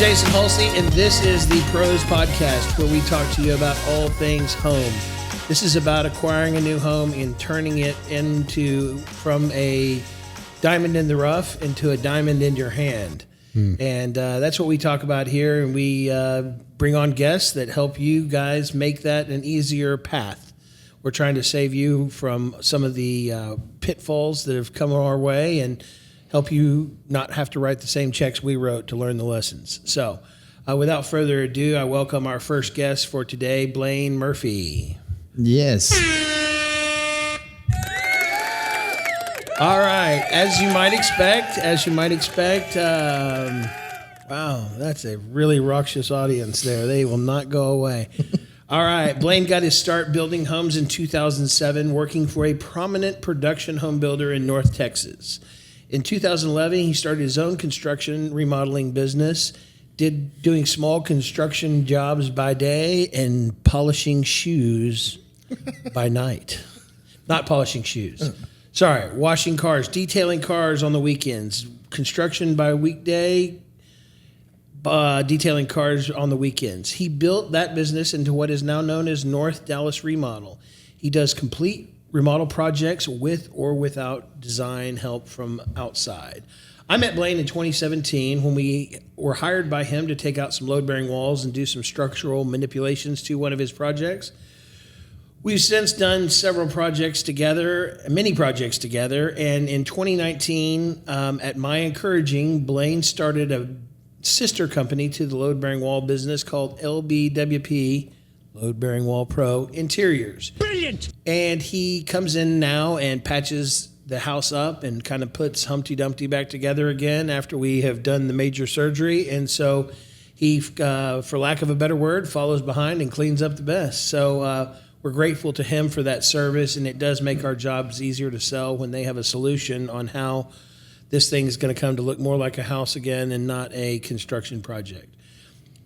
Jason Hulcy, and this is the Pros Podcast, where we talk to you about all things home. This is about acquiring a new home and turning it from a diamond in the rough into a diamond in your hand. And that's what we talk about here, and we bring on guests that help you guys make that an easier path. We're trying to save you from some of the pitfalls that have come our way and help you not have to write the same checks we wrote to learn the lessons. So without further ado, I welcome our first guest for today, Blaine Murphy. Yes. All right. As you might expect, wow, that's a really raucous audience there. They will not go away. All right. Blaine got his start building homes in 2007, working for a prominent production home builder in North Texas. In 2011, he started his own construction remodeling business, doing small construction jobs by day and polishing shoes by night. Not polishing shoes. Sorry, washing cars, detailing cars on the weekends, construction by weekday, detailing cars on the weekends. He built that business into what is now known as North Dallas Remodel. He does complete remodel projects with or without design help from outside. I met Blaine in 2017 when we were hired by him to take out some load-bearing walls and do some structural manipulations to one of his projects. We've since done many projects together, and in 2019, at my encouraging, Blaine started a sister company to the load-bearing wall business called LBWP, Load Bearing Wall Pro Interiors. Brilliant! And he comes in now and patches the house up and kind of puts Humpty Dumpty back together again after we have done the major surgery. And so he, for lack of a better word, follows behind and cleans up the best. So we're grateful to him for that service, and it does make our jobs easier to sell when they have a solution on how this thing is going to come to look more like a house again and not a construction project.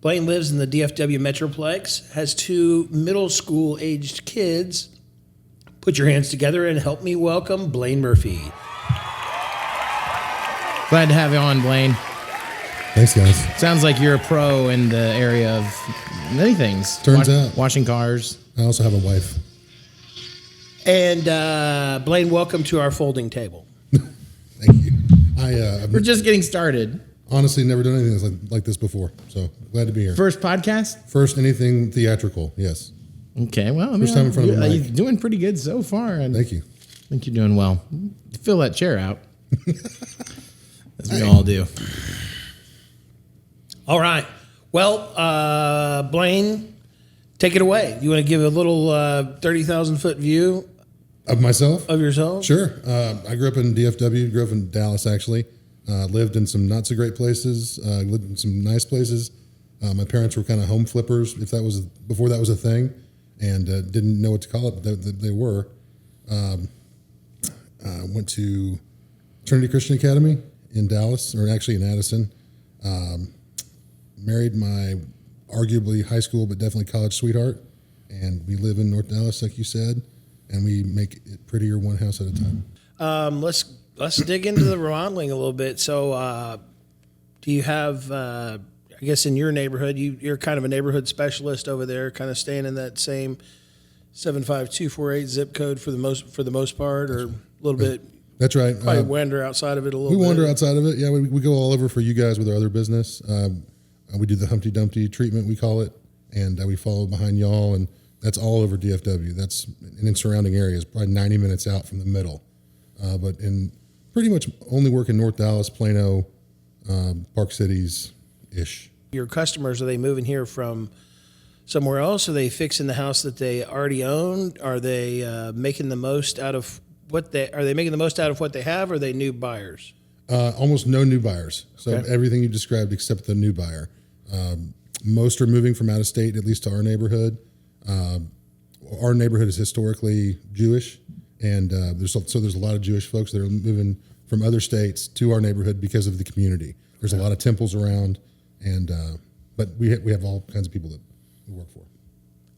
Blaine lives in the DFW Metroplex, has 2 middle school-aged kids. Put your hands together and help me welcome Blaine Murphy. Glad to have you on, Blaine. Thanks, guys. Sounds like you're a pro in the area of many things. Turns out. Washing cars. I also have a wife. And Blaine, welcome to our folding table. Thank you. We're just getting started. Honestly never done anything like this before, so glad to be here. First podcast? First anything theatrical, yes. Okay, well, First time in front of a mic. You're doing pretty good so far. And Thank you. I think you're doing well. Fill that chair out, as we all do. All right. Well, Blaine, take it away. You want to give a little 30,000-foot view Of myself? of yourself? Sure. I grew up in DFW, grew up in Dallas, actually. Lived in some not so great places, lived in some nice places. My parents were kind of home flippers, before that was a thing, and didn't know what to call it, but they were. Went to Trinity Christian Academy in Dallas, or actually in Addison. Married my arguably high school, but definitely college sweetheart, and we live in North Dallas, like you said, and we make it prettier one house at a time. Let's dig into the remodeling a little bit. So do you have, I guess in your neighborhood, you're kind of a neighborhood specialist over there, kind of staying in that same 75248 zip code for the most part, or a little bit? That's right. Probably wander outside of it a little bit. We wander outside of it. Yeah, we go all over for you guys with our other business. We do the Humpty Dumpty treatment, we call it, and we follow behind y'all, and that's all over DFW. That's in surrounding areas, probably 90 minutes out from the middle. But in pretty much only work in North Dallas, Plano, Park Cities-ish. Your customers, are they moving here from somewhere else? Are they fixing the house that they already own? Are they making the most out of what they have? Or are they new buyers? Almost no new buyers. So Okay. everything you described except the new buyer. Most are moving from out of state, at least to our neighborhood. Our neighborhood is historically Jewish, and there's a lot of Jewish folks that are moving from other states to our neighborhood because of the community. There's a lot of temples around, and but we have all kinds of people that we work for.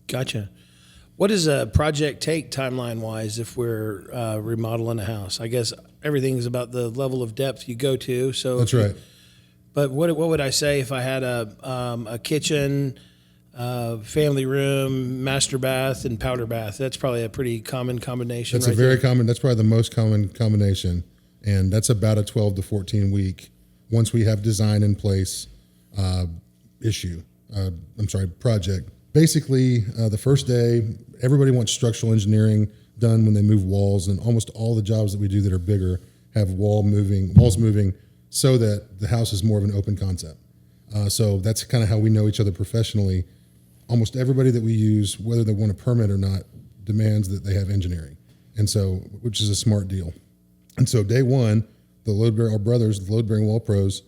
Gotcha. What does a project take timeline-wise if we're remodeling a house? I guess everything's about the level of depth you go to. So That's right. But what would I say if I had a kitchen, family room, master bath, and powder bath? That's probably a pretty common combination. That's a very common. That's probably the most common combination, and that's about a 12 to 14 week. Once we have design in place, project. Basically, the first day, everybody wants structural engineering done when they move walls, and almost all the jobs that we do that are bigger have walls moving, so that the house is more of an open concept. So that's kind of how we know each other professionally. Almost everybody that we use, whether they want a permit or not, demands that they have engineering, and so which is a smart deal. And so day one, our brothers, the load-bearing wall pros,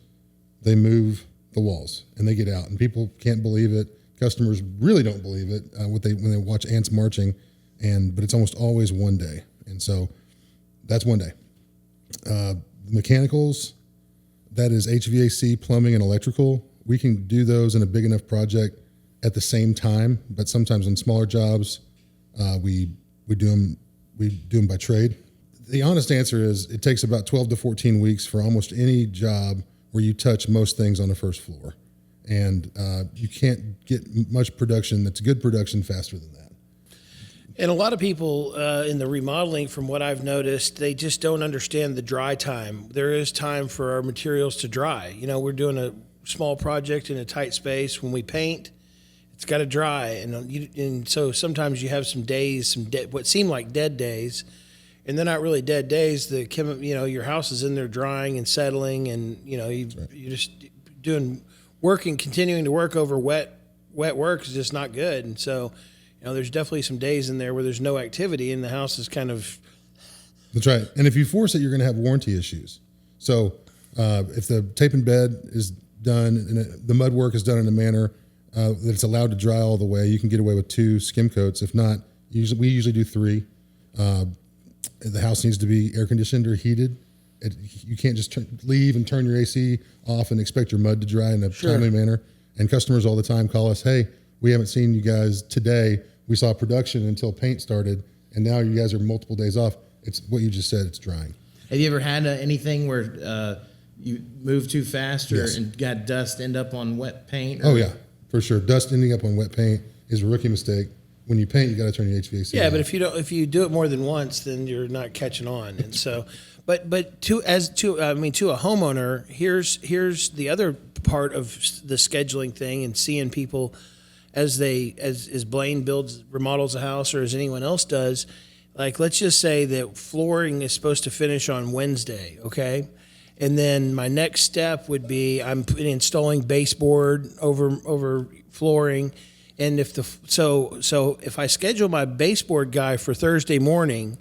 they move the walls and they get out, and people can't believe it. Customers really don't believe it when they watch ants marching, but it's almost always one day, and so that's one day. Mechanicals, that is HVAC, plumbing, and electrical. We can do those in a big enough project at the same time, but sometimes on smaller jobs, we do them by trade. The honest answer is it takes about 12 to 14 weeks for almost any job where you touch most things on the first floor. And you can't get much production that's good production faster than that. And a lot of people in the remodeling, from what I've noticed, they just don't understand the dry time. There is time for our materials to dry. You know, we're doing a small project in a tight space. When we paint, it's got to dry. And so sometimes you have some days, what seem like dead days, and they're not really dead days. Your house is in there drying and settling, and you're just continuing to work over wet work is just not good. And so, there's definitely some days in there where there's no activity and the house is kind of. That's right. And if you force it, you're going to have warranty issues. So if the tape and bed is done and the mud work is done in a manner that it's allowed to dry all the way, you can get away with 2 skim coats. If not, we usually do 3. The house needs to be air conditioned or heated. You can't just leave and turn your AC off and expect your mud to dry in a timely manner. And customers all the time call us, hey, we haven't seen you guys today. We saw production until paint started, and now you guys are multiple days off. It's what you just said, it's drying. Have you ever had anything where you moved too fast and got dust end up on wet paint? Oh, yeah, for sure. Dust ending up on wet paint is a rookie mistake. When you paint, you got to turn your HVAC Yeah, on. but if you do it more than once, then you're not catching on. And so, but to a homeowner, here's the other part of the scheduling thing and seeing people as Blaine remodels a house, or as anyone else does. Like, let's just say that flooring is supposed to finish on Wednesday, okay? And then my next step would be I'm installing baseboard over flooring. And if I schedule my baseboard guy for Thursday morning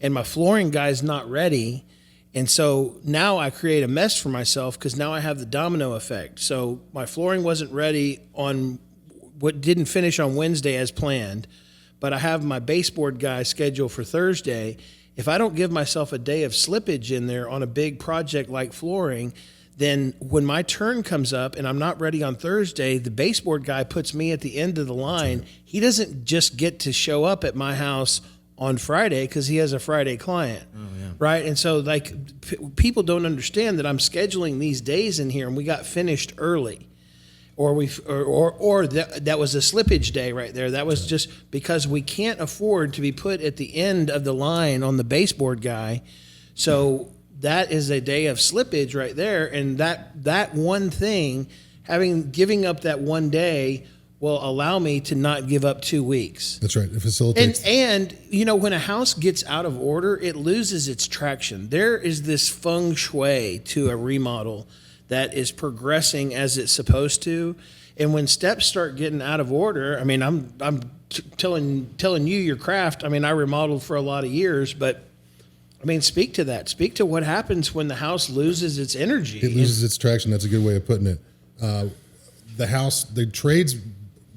and my flooring guy's not ready, and so now I create a mess for myself because now I have the domino effect. So my flooring wasn't ready on what didn't finish on Wednesday as planned, but I have my baseboard guy scheduled for Thursday. If I don't give myself a day of slippage in there on a big project like flooring, then when my turn comes up and I'm not ready on Thursday, the baseboard guy puts me at the end of the line. Right. He doesn't just get to show up at my house on Friday because he has a Friday client, right? And so, people don't understand that I'm scheduling these days in here, and we got finished early, or that was a slippage day right there. That was just because we can't afford to be put at the end of the line on the baseboard guy, so. That is a day of slippage right there, and that one thing, giving up that one day, will allow me to not give up 2 weeks. That's right. It facilitates. And when a house gets out of order, it loses its traction. There is this feng shui to a remodel that is progressing as it's supposed to, and when steps start getting out of order, I mean, I'm telling you your craft. I mean, I remodeled for a lot of years, but. I mean, speak to that. Speak to what happens when the house loses its energy. It loses its traction. That's a good way of putting it. The trades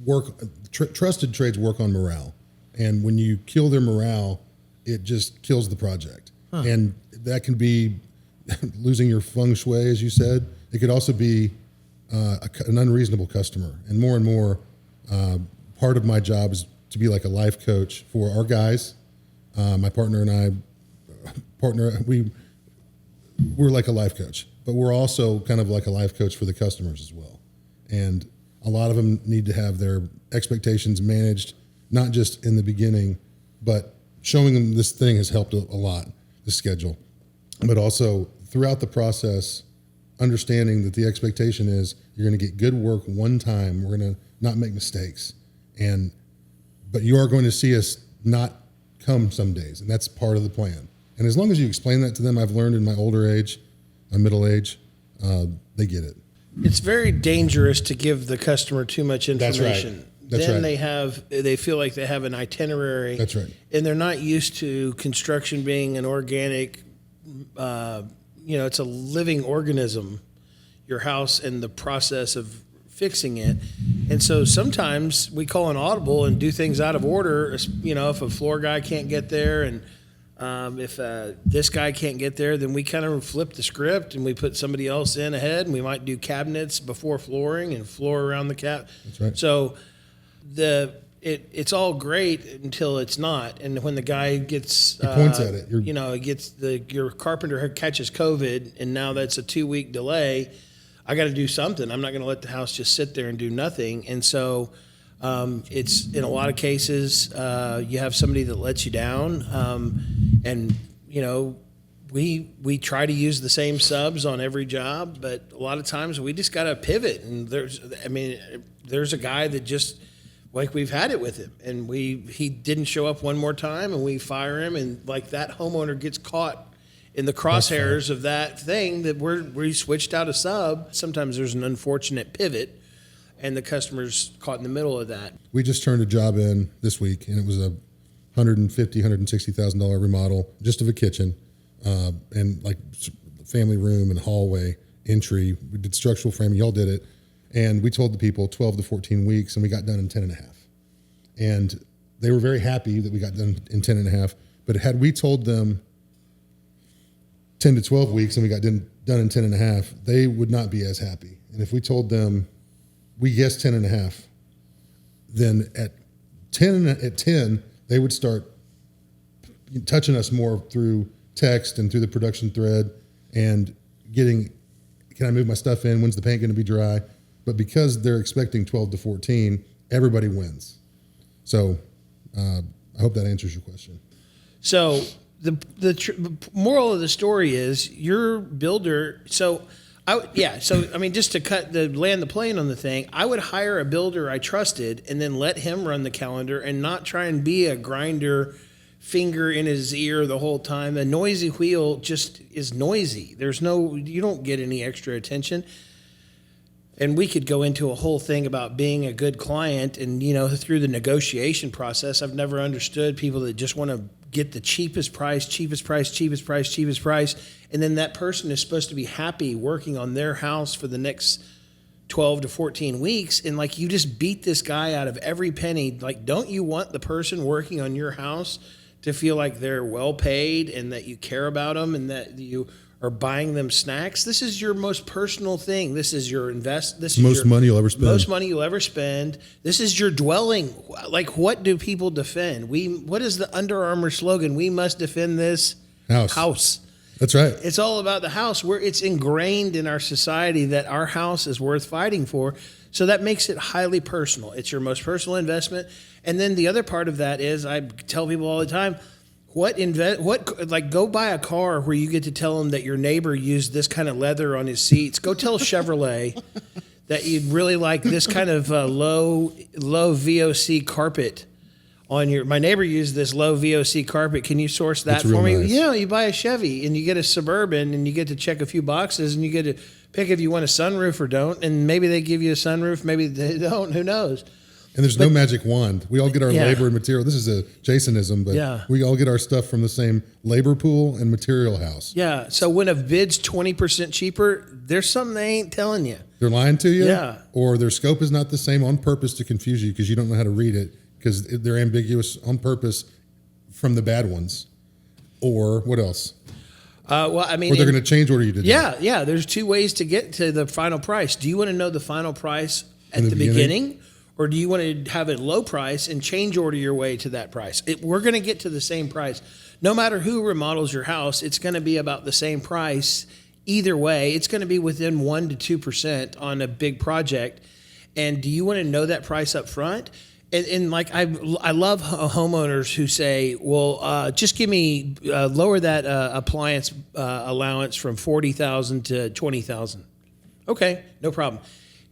work, trusted trades work on morale. And when you kill their morale, it just kills the project. Huh. And that can be losing your feng shui, as you said. It could also be an unreasonable customer. And more, part of my job is to be like a life coach for our guys. My partner and I, we we're like a life coach, but we're also kind of like a life coach for the customers as well. And a lot of them need to have their expectations managed, not just in the beginning, but showing them this thing has helped a lot, the schedule, but also throughout the process, understanding that the expectation is you're going to get good work one time. We're going to not make mistakes. But you are going to see us not come some days, and that's part of the plan. And as long as you explain that to them, I've learned in my older age, my middle age, they get it. It's very dangerous to give the customer too much information. That's then right. they feel like they have an itinerary. That's right. And they're not used to construction being an organic, it's a living organism, your house, and the process of fixing it. And so sometimes we call an audible and do things out of order. If a floor guy can't get there, and if this guy can't get there, then we kind of flip the script and we put somebody else in ahead, and we might do cabinets before flooring and floor around the cap. That's right. So it's all great until it's not. And when the guy gets He points at it. Your carpenter catches COVID, and now that's a 2-week delay. I got to do something. I'm not going to let the house just sit there and do nothing. And so it's in a lot of cases you have somebody that lets you down, and we try to use the same subs on every job, but a lot of times we just got to pivot. And there's a guy that just, like, we've had it with him, and he didn't show up one more time, and we fire him, and like that homeowner gets caught in the crosshairs of that thing that we switched out a sub. Sometimes there's an unfortunate pivot, and the customer's caught in the middle of that. We just turned a job in this week, and it was a $160,000 remodel just of a kitchen, and like family room and hallway entry. We did structural framing. Y'all did it. And we told the people 12 to 14 weeks, and we got done in 10 and a half. And they were very happy that we got done in 10 and a half. But had we told them 10 to 12 weeks and we got done in 10 and a half, they would not be as happy. And if we told them we guessed 10 and a half, then at 10, they would start touching us more through text and through the production thread and getting, can I move my stuff in? When's the paint going to be dry? But because they're expecting 12 to 14, everybody wins. So I hope that answers your question. So the moral of the story is your builder. Just to land the plane on the thing, I would hire a builder I trusted and then let him run the calendar and not try and be a grinder, finger in his ear the whole time. A noisy wheel just is noisy. You don't get any extra attention. And we could go into a whole thing about being a good client, and through the negotiation process, I've never understood people that just want to get the cheapest price, and then that person is supposed to be happy working on their house for the next 12 to 14 weeks, and like you just beat this guy out of every penny. Like, don't you want the person working on your house to feel like they're well paid and that you care about them and that you are buying them snacks? This is your most personal thing. This is your Most money you'll ever spend. Most money you'll ever spend. This is your dwelling. Like, what do people defend? What is the Under Armour slogan? We must defend this house. That's right. It's all about the house. It's ingrained in our society that our house is worth fighting for. So that makes it highly personal. It's your most personal investment. And then the other part of that is, I tell people all the time, go buy a car where you get to tell them that your neighbor used this kind of leather on his seats. Go tell Chevrolet that you'd really like this kind of low VOC carpet on my neighbor used this low VOC carpet. Can you source that for me? Nice. You buy a Chevy and you get a Suburban and you get to check a few boxes and you get to pick if you want a sunroof or don't. And maybe they give you a sunroof, maybe they don't. Who knows? And there's no magic wand. We all get our labor and material. This is a Jasonism, but we all get our stuff from the same labor pool and material house. Yeah. So when a bid's 20% cheaper, there's something they ain't telling you. They're lying to you? Yeah. Or their scope is not the same on purpose to confuse you because you don't know how to read it because they're ambiguous on purpose from the bad ones. Or what else? Or they're going to change order you to do. Yeah. There's two ways to get to the final price. Do you want to know the final price at the beginning? Or do you want to have a low price and change order your way to that price? We're going to get to the same price. No matter who remodels your house, it's going to be about the same price either way, it's going to be within 1% to 2% on a big project. And do you want to know that price up front? And like I love homeowners who say, well, just give me lower that appliance allowance from $40,000 to $20,000. Okay, no problem.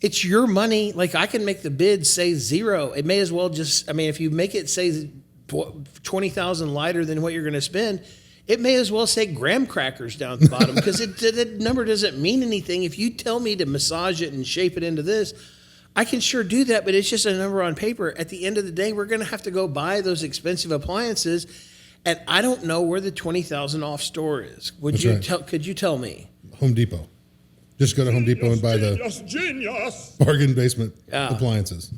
It's your money. Like I can make the bid say zero. It may as well just. I mean, if you make it say 20,000 lighter than what you're going to spend, it may as well say graham crackers down at the bottom because the number doesn't mean anything. If you tell me to massage it and shape it into this, I can sure do that, but it's just a number on paper. At the end of the day, we're going to have to go buy those expensive appliances, and I don't know where the 20,000 off store is. Could you tell me? Home Depot. Just go to Home Depot and buy the bargain basement appliances.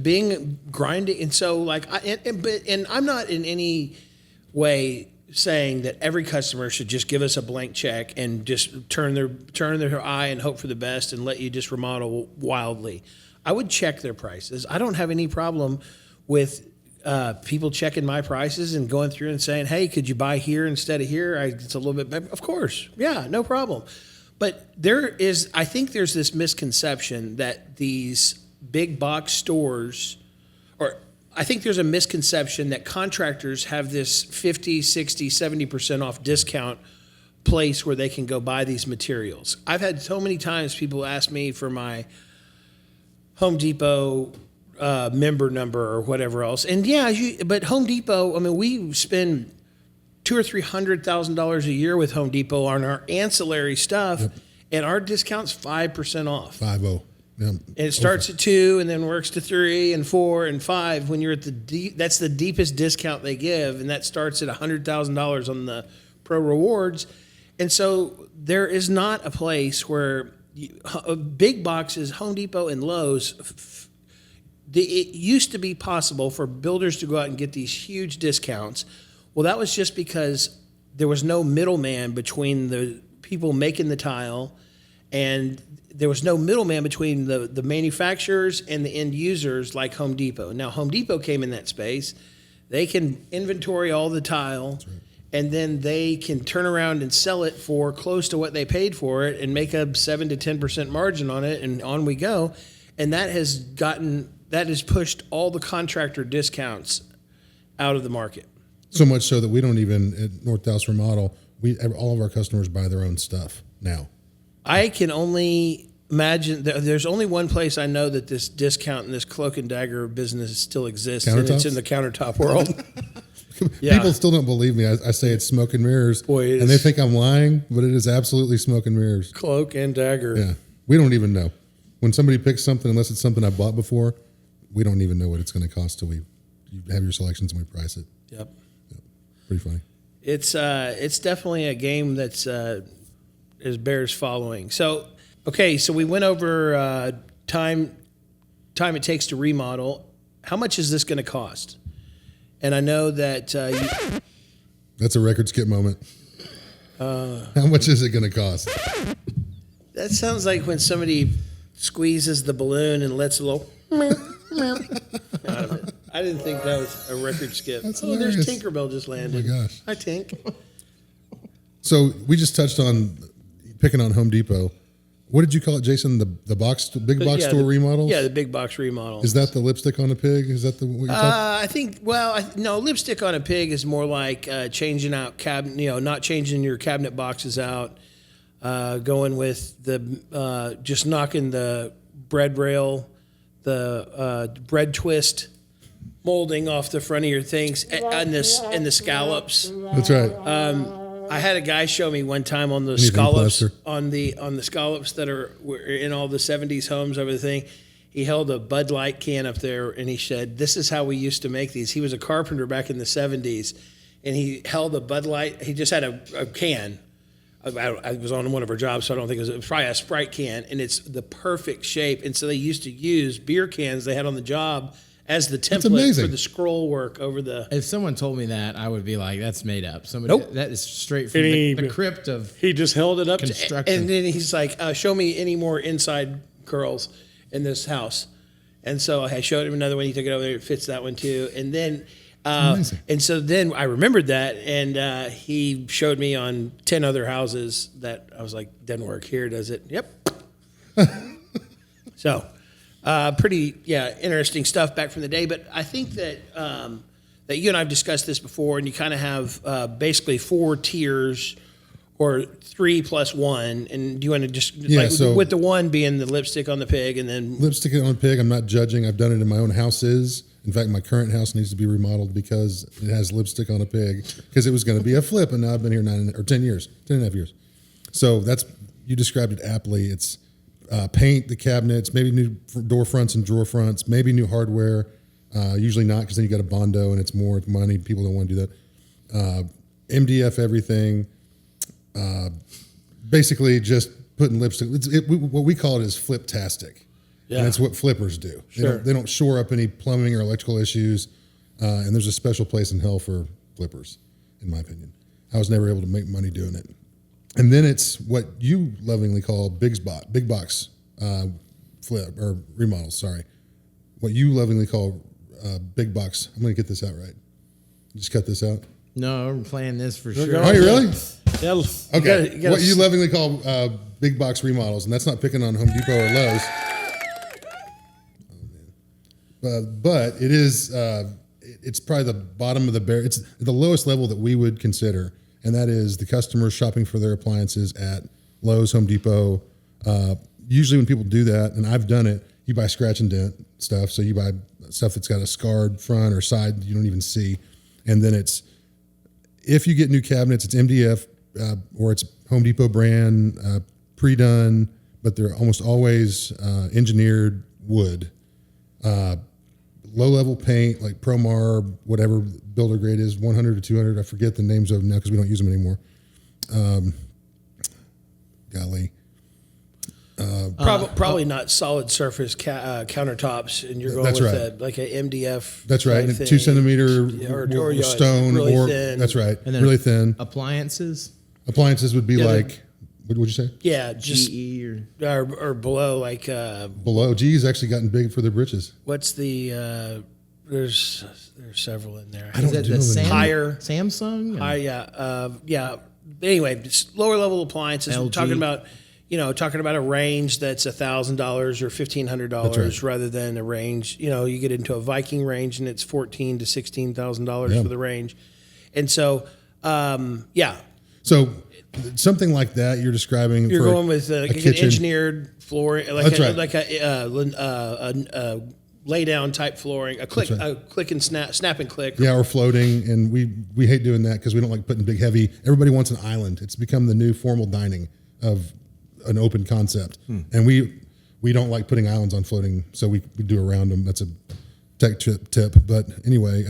Being grinding, and so like, and I'm not in any way saying that every customer should just give us a blank check and just turn their eye and hope for the best and let you just remodel wildly. I would check their prices. I don't have any problem with people checking my prices and going through and saying, hey, could you buy here instead of here? It's a little bit better. Of course. Yeah, no problem. But I think there's this misconception that these big box stores, or I think there's a misconception that contractors have this 50, 60, 70% off discount place where they can go buy these materials. I've had so many times people ask me for my Home Depot member number or whatever else. And yeah, but Home Depot, I mean, we spend $200,000 or $300,000 a year with Home Depot on our ancillary stuff, and our discount's 5% off. 5-0. Yeah. And it starts at 2 and then works to 3 and 4 and 5 when you're at that's the deepest discount they give, and that starts at $100,000 on the Pro Rewards. And so there is not a place where big boxes, Home Depot and Lowe's, it used to be possible for builders to go out and get these huge discounts. Well, that was just because there was no middleman between the people making the tile, and there was no middleman between the manufacturers and the end users like Home Depot. Now, Home Depot came in that space. They can inventory all the tile, and then they can turn around and sell it for close to what they paid for it and make a 7 to 10% margin on it, and on we go. And that has pushed all the contractor discounts out of the market. So much so that we don't even, at North Dallas Remodel, all of our customers buy their own stuff now. I can only imagine there's only one place I know that this discount and this cloak and dagger business still exists, and it's in the countertop world. Yeah. People still don't believe me. I say it's smoke and mirrors, and they think I'm lying, but it is absolutely smoke and mirrors. Cloak and dagger. Yeah, we don't even know. When somebody picks something, unless it's something I bought before, we don't even know what it's going to cost till you have your selections and we price it. Yep. Pretty funny. It's definitely a game that's bears following. So we went over time it takes to remodel. How much is this going to cost? And I know that that's a record skip moment. How much is it going to cost? That sounds like when somebody squeezes the balloon and lets a little out of it. I didn't think that was a record skip. There's Tinkerbell just landed. Oh my gosh. Hi, Tink. So we just touched on picking on Home Depot. What did you call it, Jason? The big box store remodels? Yeah, the big box remodels. Is that the lipstick on a pig? Is that what you're talking? I think. No. Lipstick on a pig is more like changing out cabinet. Not changing your cabinet boxes out. Going with the just knocking the bread rail, the bread twist molding off the front of your things, and the scallops. That's right. I had a guy show me one time on the scallops on the scallops that were in all the 70s homes over the thing. He held a Bud Light can up there and he said, "This is how we used to make these." He was a carpenter back in the 70s, and he held a Bud Light. He just had a can. I was on one of our jobs, so I don't think it was probably a Sprite can, and it's the perfect shape. And so they used to use beer cans they had on the job as the template for the scroll work over the. If someone told me that, I would be like, "That's made up." Nope. That is straight from the crypt of. He just held it up, construction. And then he's like, "Show me any more inside curls in this house." And so I showed him another one. He took it over there. It fits that one too. And then Amazing. And so then I remembered that, and he showed me on 10 other houses that I was like, doesn't work here, does it? Yep. So, pretty, interesting stuff back from the day. But I think that that you and I have discussed this before, and you kind of have basically 4 tiers or 3 plus 1. And do you want to just, with the 1 being the lipstick on the pig, and then... Lipstick on the pig, I'm not judging. I've done it in my own houses. In fact, my current house needs to be remodeled because it has lipstick on a pig, because it was going to be a flip, and now I've been here 10 years, 10 and a half years. So you described it aptly. It's paint the cabinets, maybe new door fronts and drawer fronts, maybe new hardware. Usually not, because then you got a Bondo and it's more money. People don't want to do that. MDF everything. Basically just putting lipstick. What we call it is flip-tastic. Yeah. And that's what flippers do. Sure. They don't shore up any plumbing or electrical issues. And there's a special place in hell for flippers, in my opinion. I was never able to make money doing it. And then it's what you lovingly call big box flip or remodels. Sorry, what you lovingly call big box. I'm going to get this out right. Just cut this out. No, I'm playing this for sure. Are you really? Yeah, Okay. What you lovingly call big box remodels, and that's not picking on Home Depot or Lowe's. But it is. It's probably the bottom of the barrel. It's the lowest level that we would consider. And that is the customers shopping for their appliances at Lowe's, Home Depot. Usually when people do that, and I've done it, you buy scratch and dent stuff. So you buy stuff that's got a scarred front or side you don't even see. And then if you get new cabinets, it's MDF or it's Home Depot brand, pre-done, but they're almost always engineered wood. Low-level paint, like ProMar, whatever builder grade is, 100 to 200. I forget the names of them now because we don't use them anymore. Golly. Probably not solid surface countertops, and you're going That's with right. Like an MDF. That's right. thing. 2 centimeter or stone. really thin. That's right. And then really thin. Appliances? Appliances would be like, what would you say? Yeah, just GE or below, like Below. GE's actually gotten big for their britches. what's the there's several in there. I don't Is do that them anymore. Higher. Samsung? Yeah. Anyway, just lower level appliances. We're LG. talking about a range that's $1,000 or $1,500 That's right. rather than a range. You get into a Viking range and it's $14,000 to $16,000 Yeah. for the range, and so So something like that you're describing. you're for going with a an kitchen. engineered floor, That's right. like a lay down type flooring, a click, That's right. a click and snap and click. Yeah, or floating, and we hate doing that because we don't like putting big, heavy. Everybody wants an island. It's become the new formal dining of an open concept, and we don't like putting islands on floating, so we do around them. That's a tech tip. But anyway,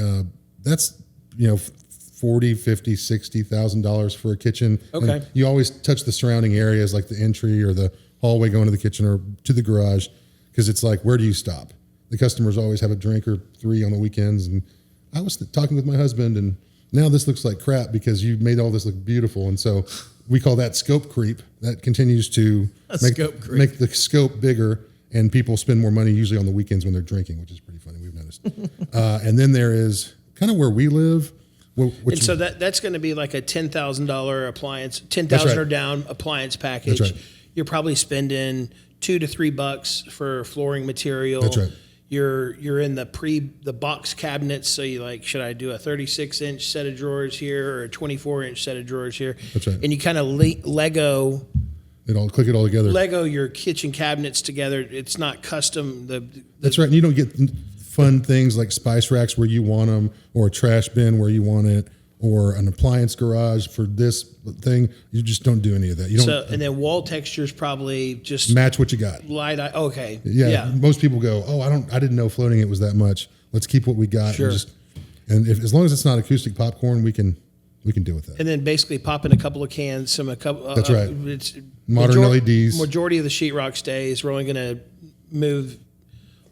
that's $40,000, $50,000, $60,000 for a kitchen. Okay. And you always touch the surrounding areas like the entry or the hallway going to the kitchen or to the garage, because it's like, where do you stop? The customers always have a drink or 3 on the weekends. And I was talking with my husband, and now this looks like crap because you made all this look beautiful. And so we call that scope creep. That continues to make the scope bigger, and people spend more money usually on the weekends when they're drinking, which is pretty funny. We've noticed. And then there is kind of where we live. And so that's going to be like a $10,000 appliance, $10,000 or down appliance package. That's right. You're probably spending $2 to $3 for flooring material. That's right. You're in the box cabinets. So you like, should I do a 36-inch set of drawers here or a 24-inch set of drawers here? That's right. And you kind of Lego click it all together. Lego your kitchen cabinets together. It's not custom. That's right. And you don't get fun things like spice racks where you want them, or a trash bin where you want it, or an appliance garage for this thing. You just don't do any of that. You don't. And then wall textures probably just match what you got. light. Okay. Yeah. Most people go, I didn't know floating it was that much. Let's keep what we got. Sure. And as long as it's not acoustic popcorn, we can deal with that. And then basically pop in a couple of cans, That's right. It's Modern LEDs. Majority of the sheetrock stays. We're only going to move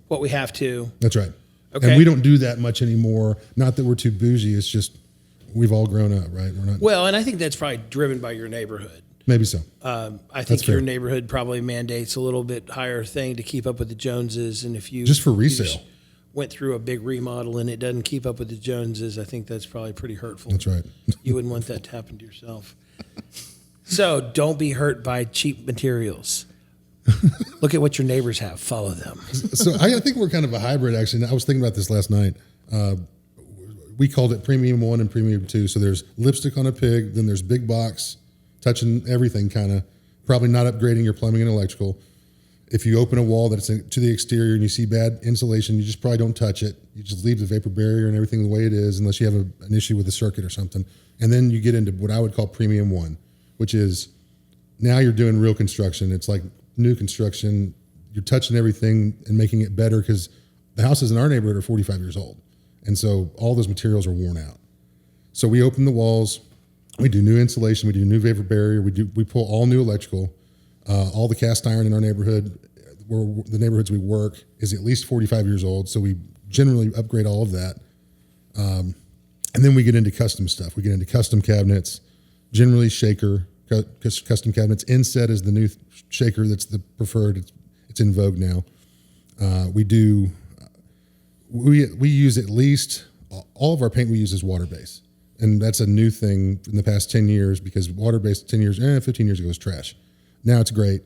what we have to. That's right. Okay. And we don't do that much anymore. Not that we're too bougie. It's just we've all grown up, right? We're not. Well, and I think that's probably driven by your neighborhood. Maybe so. I think your fair. neighborhood probably mandates a little bit higher thing to keep up with the Joneses, and if you Just for resale. went through a big remodel and it doesn't keep up with the Joneses, I think that's probably pretty hurtful. That's right. You wouldn't want that to happen to yourself. So don't be hurt by cheap materials. Look at what your neighbors have. Follow them. So I think we're kind of a hybrid, actually. I was thinking about this last night. We called it Premium 1 and Premium 2. So there's lipstick on a pig, then there's big box, touching everything kind of, probably not upgrading your plumbing and electrical. If you open a wall that's to the exterior and you see bad insulation, you just probably don't touch it. You just leave the vapor barrier and everything the way it is, unless you have an issue with the circuit or something. And then you get into what I would call Premium 1, which is now you're doing real construction. It's like new construction. You're touching everything and making it better because the houses in our neighborhood are 45 years old. And so all those materials are worn out. So we open the walls, we do new insulation, we do new vapor barrier, we pull all new electrical. All the cast iron in our neighborhood, the neighborhoods we work, is at least 45 years old. So we generally upgrade all of that. And then we get into custom stuff. We get into custom cabinets, generally shaker, custom cabinets. Inset is the new shaker that's the preferred. It's in vogue now. We use at least, all of our paint we use is water-based. And that's a new thing in the past 10 years because water-based 15 years ago was trash. Now it's great,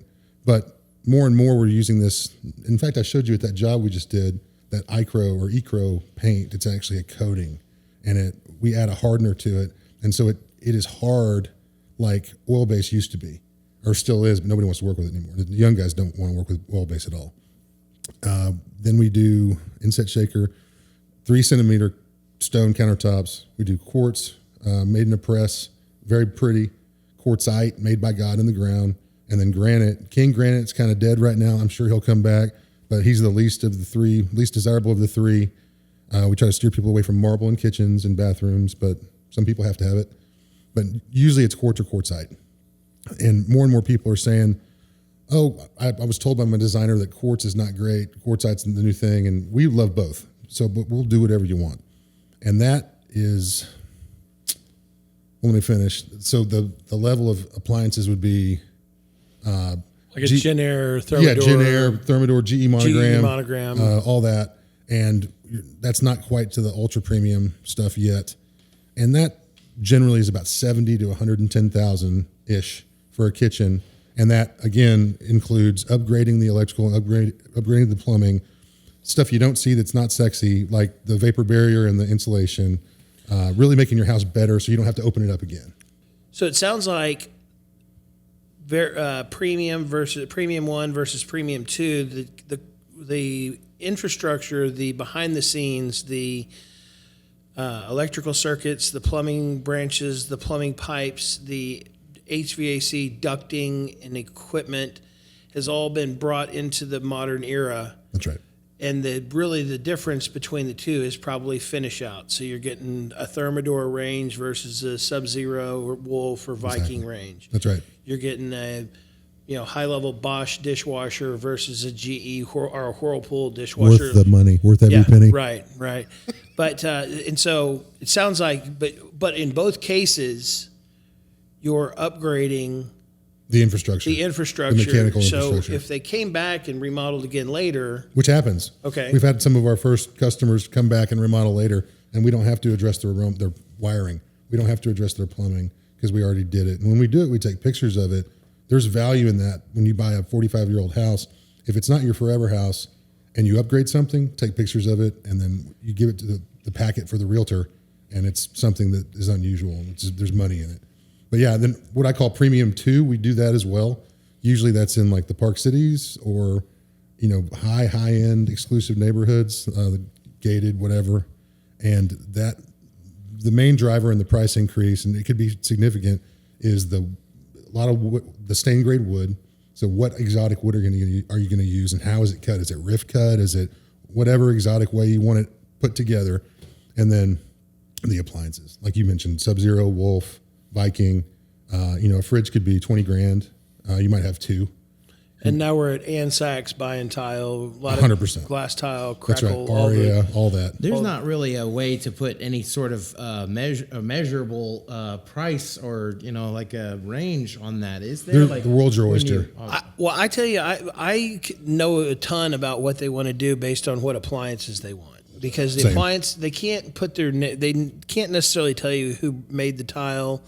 but more and more we're using this. In fact, I showed you at that job we just did, that Ecro paint. It's actually a coating, and we add a hardener to it. And so it is hard like oil-based used to be, or still is, but nobody wants to work with it anymore. The young guys don't want to work with oil-based at all. Then we do inset shaker, 3-centimeter stone countertops. We do quartz, made in a press, very pretty, quartzite, made by God in the ground, and then granite. King granite's kind of dead right now. I'm sure he'll come back, but he's the least desirable of the three. We try to steer people away from marble in kitchens and bathrooms, but some people have to have it. But usually it's quartz or quartzite. And more people are saying, oh, I was told by my designer that quartz is not great. Quartzite's the new thing, and we love both. So, but we'll do whatever you want. And that is, well, let me finish. So the level of appliances would be like a Genair, Thermador. Yeah, Genair, Thermador, GE monogram. GE monogram. All that. And that's not quite to the ultra premium stuff yet. And that generally is about 70 to 110,000-ish for a kitchen. And that, again, includes upgrading the electrical, upgrading the plumbing, stuff you don't see that's not sexy, like the vapor barrier and the insulation, really making your house better so you don't have to open it up again. So it sounds like premium 1 versus premium 2, the infrastructure, the behind the scenes, the electrical circuits, the plumbing branches, the plumbing pipes, the HVAC ducting and equipment has all been brought into the modern era. That's right. And the difference between the two is probably finish out. So you're getting a Thermador range versus a Sub-Zero or Wolf or Viking range. That's right. You're getting a high level Bosch dishwasher versus a GE or a Whirlpool dishwasher. Worth the money, worth every penny. Right. But and so it sounds like, but in both cases, you're upgrading the infrastructure, the mechanical infrastructure. So if they came back and remodeled again later, which happens, okay, we've had some of our first customers come back and remodel later, and we don't have to address their wiring. We don't have to address their plumbing because we already did it. And when we do it, we take pictures of it. There's value in that. When you buy a 45-year-old house, if it's not your forever house and you upgrade something, take pictures of it, and then you give it to the packet for the realtor, and it's something that is unusual. There's money in it. But yeah, then what I call Premium 2, we do that as well. Usually that's in like the Park Cities or, high-end exclusive neighborhoods, gated, whatever. And that the main driver in the price increase, and it could be significant, is a lot of the stained grade wood. So what exotic wood are you going to use, and how is it cut? Is it rift cut? Is it whatever exotic way you want it put together? And then the appliances, like you mentioned, Sub-Zero, Wolf, Viking. A fridge could be $20,000. You might have two. And now we're at Ansac's buying tile, a lot 100%. of glass tile, That's right. crackle, Aria, all that. There's not really a way to put any sort of measurable price or like a range on that, is there? Like the world's your oyster. I tell you, I know a ton about what they want to do based on what appliances they want. because the Same. appliance, they can't necessarily tell you who made the tile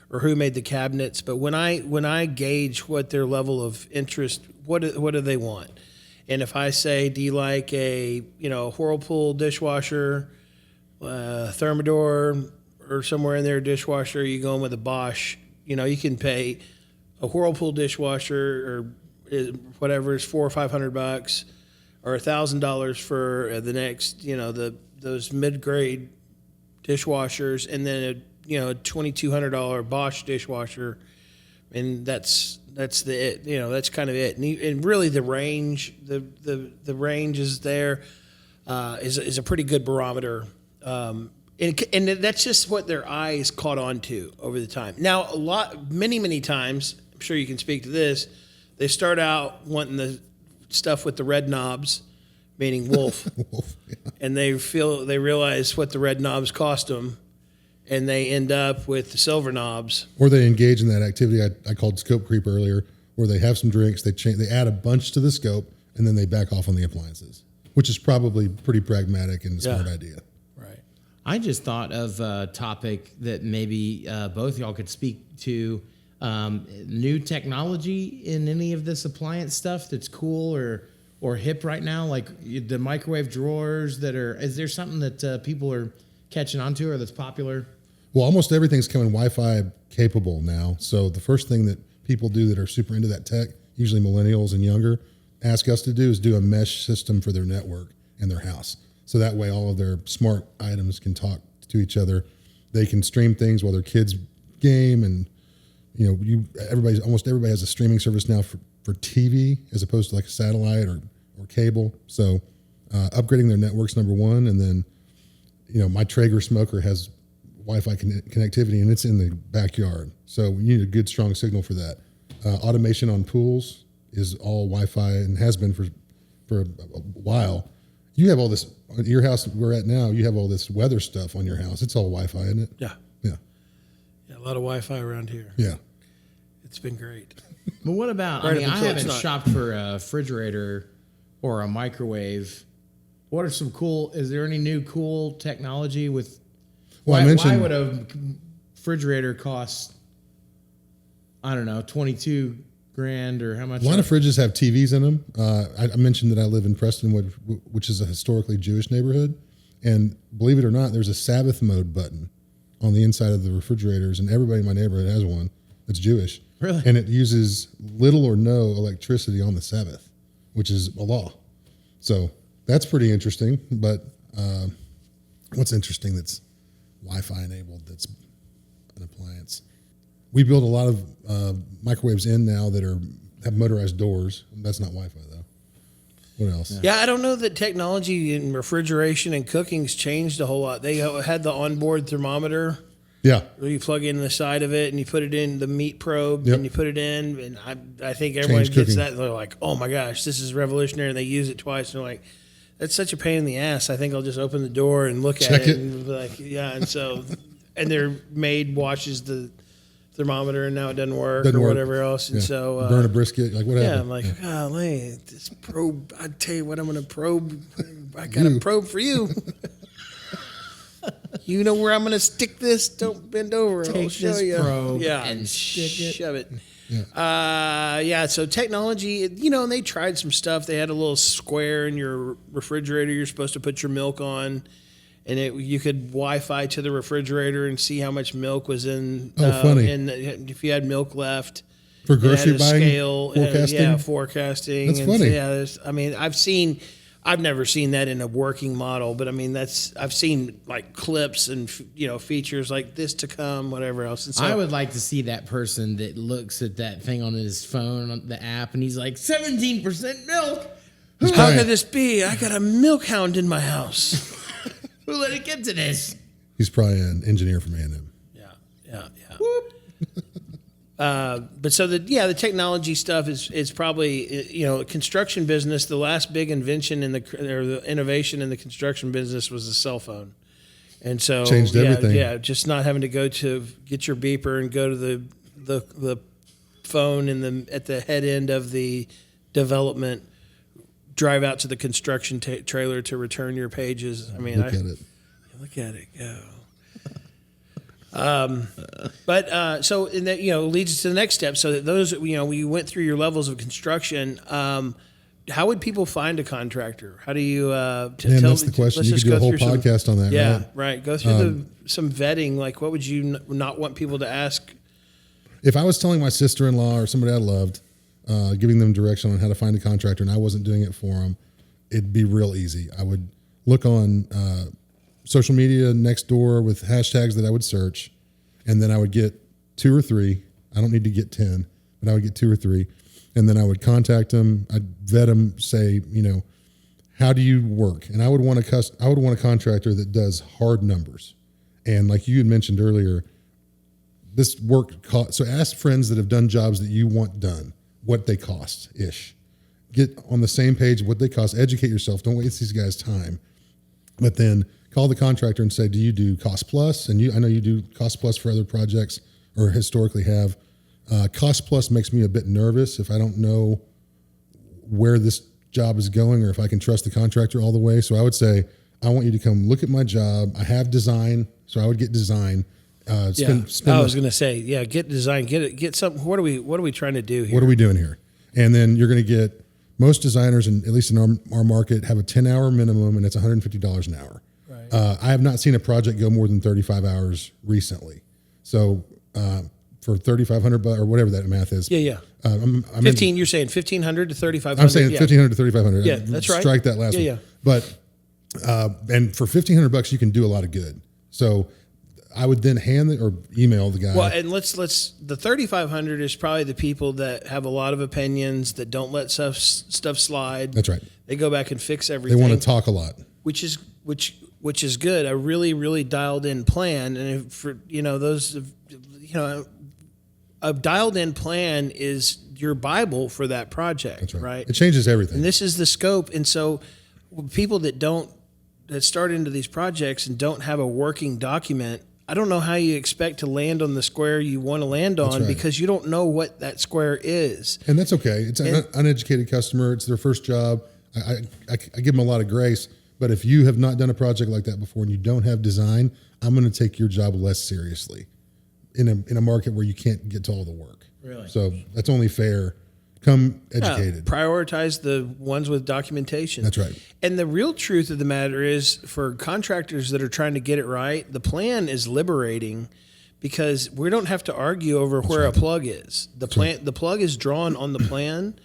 or who made the cabinets. But when I gauge what their level of interest, what do they want? And if I say, do you like a Whirlpool dishwasher, Thermador, or somewhere in there dishwasher, you going with a Bosch? You can pay a Whirlpool dishwasher or whatever is $400 or $500, or $1,000 for the next, those mid-grade dishwashers, and then a $2,200 Bosch dishwasher, and that's that's kind of it. And really the range, the range is there, is a pretty good barometer. And that's just what their eyes caught on to over the time. Now, many times, I'm sure you can speak to this, they start out wanting the stuff with the red knobs, meaning wolf, Yeah. and they realize what the red knobs cost them, and they end up with the silver knobs. Or they engage in that activity I called scope creep earlier, where they have some drinks, they add a bunch to the scope, and then they back off on the appliances, which is probably pretty pragmatic and a smart idea. Right. I just thought of a topic that maybe both y'all could speak to. New technology in any of this appliance stuff that's cool or hip right now, like the microwave drawers is there something that people are catching on to or that's popular? Well, almost everything's coming Wi-Fi capable now. So the first thing that people do that are super into that tech, usually millennials and younger, ask us to do is do a mesh system for their network in their house. So that way all of their smart items can talk to each other. They can stream things while their kids game, and almost everybody has a streaming service now for TV as opposed to like a satellite or cable. So upgrading their networks, number one. And then, my Traeger smoker has Wi-Fi connectivity, and it's in the backyard. So we need a good, strong signal for that. Automation on pools is all Wi-Fi and has been for a while. You have all this, at your house we're at now, you have all this weather stuff on your house. It's all Wi-Fi, isn't it? Yeah. Yeah. Yeah, a lot of Wi-Fi around here. Yeah. It's been great. But what about, Right I up until it's haven't not. shopped for a refrigerator or a microwave. What are is there any new cool technology with, Well, I why mentioned would a refrigerator cost, I don't know, 22 grand or how much? a lot of fridges have TVs in them. I mentioned that I live in Prestonwood, which is a historically Jewish neighborhood. And believe it or not, there's a Sabbath mode button on the inside of the refrigerators, and everybody in my neighborhood has one that's Jewish. Really? And it uses little or no electricity on the Sabbath, which is a law. So that's pretty interesting. But what's interesting that's Wi-Fi enabled that's an appliance? We build a lot of microwaves in now that have motorized doors. That's not Wi-Fi though. What else? Yeah, I don't know that technology in refrigeration and cooking's changed a whole lot. They had the onboard thermometer Yeah. where you plug in the side of it and you put it in the meat probe Yep. and you put it in. And I think everyone Changed gets cooking. that. They're like, oh my gosh, this is revolutionary. And they use it twice. And they're like, that's such a pain in the ass. I think I'll just open the door and look Check at it. and be like, yeah. And so, and their maid washes the thermometer and now it doesn't work Doesn't or work. whatever else. And Yeah. so, Burn a brisket. Like what yeah, happened? I'm like, golly, this probe. I tell you what, I'm going to probe. I got a probe for you. You know where I'm going to stick this? Don't bend over. I'll Take show this you. probe Yeah, and stick it. Shove it. Yeah. So technology, and they tried some stuff. They had a little square in your refrigerator you're supposed to put your milk on, and you could Wi-Fi to the refrigerator and see how much milk was in. Oh, funny. And if you had milk left. For It had grocery a buying, scale, forecasting? forecasting. That's and funny. So, yeah, I've never seen that in a working model, but I mean, I've seen like clips and features like this to come, whatever else. And so I would like to see that person that looks at that thing on his phone, on the app, and he's like, 17% milk. how could this be? I got a milk hound in my house. Who let it get to this? He's probably an engineer from A&M. Yeah. But so the technology stuff is probably construction business. The last big invention or the innovation in the construction business was the cell phone, and so Changed everything. Yeah, just not having to go to get your beeper and go to the phone at the head end of the development drive out to the construction trailer to return your pages. I mean, Look at it. Look at it go. So and that leads us to the next step. So that those we went through your levels of construction. How would people find a contractor? How do you? That's the question. You could do a whole podcast on that. Yeah, right. Go through some vetting. Like, what would you not want people to ask? If I was telling my sister-in-law or somebody I loved, giving them direction on how to find a contractor, and I wasn't doing it for them, it'd be real easy. I would look on social media next door with hashtags that I would search, and then I would get 2 or 3. I don't need to get 10, but I would get 2 or 3. And then I would contact them. I'd vet them, say, how do you work? And I would want a contractor that does hard numbers. And like you had mentioned earlier, this work cost. So ask friends that have done jobs that you want done, what they cost ish. Get on the same page what they cost. Educate yourself. Don't waste these guys' time. But then call the contractor and say, do you do cost plus? And I know you do cost plus for other projects or historically have. Cost plus makes me a bit nervous if I don't know where this job is going or if I can trust the contractor all the way. So I would say, I want you to come look at my job. I have design, so I would get design. I was going to say, get design, get something. What are we trying to do here? What are we doing here? And then you're going to get most designers, and at least in our market, have a 10-hour minimum, and it's $150 an hour. Right. I have not seen a project go more than 35 hours recently. So for $3,500 or whatever that math is. Yeah. 15. You're saying 1,500 to 3,500. I'm saying 1,500 to 3,500. Yeah, that's right. Strike that last one. Yeah. But and for $1,500, you can do a lot of good. So I would then email the guy. Well, and let's the 3,500 is probably the people that have a lot of opinions, that don't let stuff slide. That's right. They go back and fix everything. They want to talk a lot, which is good. A really, really dialed in plan, and for those a dialed in plan is your Bible for that project. That's right? It changes everything. And this is the scope. And so people that start into these projects and don't have a working document, I don't know how you expect to land on the square you want to land on, because you don't know what that square is. And that's okay. It's an uneducated customer. It's their first job. I give them a lot of grace. But if you have not done a project like that before and you don't have design, I'm going to take your job less seriously in a market where you can't get to all the work. Really? So that's only fair. Come educated. Prioritize the ones with documentation. That's right. And the real truth of the matter is, for contractors that are trying to get it right, the plan is liberating, because we don't have to argue over where a plug is. The plug is drawn on the plan.